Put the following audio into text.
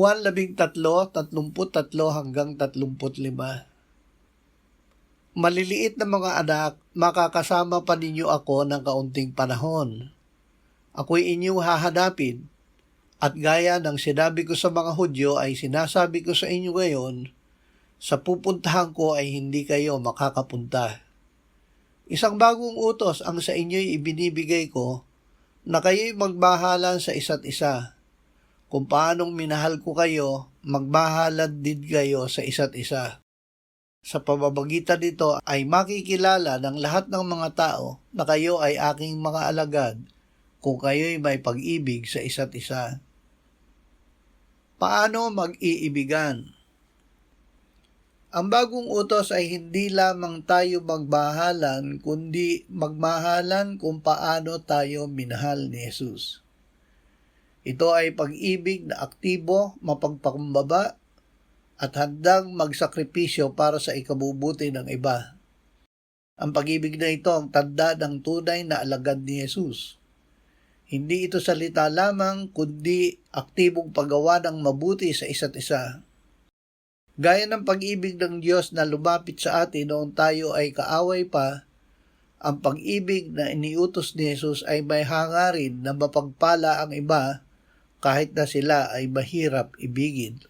Juan 13:33-35. Maliliit na mga anak, makakasama pa ninyo ako ng kaunting panahon. Ako'y inyong hahanapin, at gaya ng sinabi ko sa mga Hudyo ay sinasabi ko sa inyo ngayon, sa pupuntahan ko ay hindi kayo makakapunta. Isang bagong utos ang sa inyo'y ibinibigay ko, na kayo'y magmahalan sa isa't isa. Kung paanong minahal ko kayo, magmahalan din kayo sa isa't isa. Sa pamamagitan nito ay makikilala ng lahat ng mga tao na kayo ay aking mga alagad kung kayo'y may pag-ibig sa isa't isa. Paano mag-iibigan? Ang bagong utos ay hindi lamang tayo magmahalan, kundi magmahalan kung paano tayo minahal ni Jesus. Ito ay pag-ibig na aktibo, mapagpakumbaba, at handang magsakripisyo para sa ikabubuti ng iba. Ang pag-ibig na ito ang tanda ng tunay na alagad ni Jesus. Hindi ito salita lamang, kundi aktibong paggawa ng mabuti sa isa't isa. Gaya ng pag-ibig ng Diyos na lumapit sa atin noong tayo ay kaaway pa, ang pag-ibig na iniutos ni Jesus ay may hangarin na mapagpala ang iba kahit na sila ay mahirap ibigin.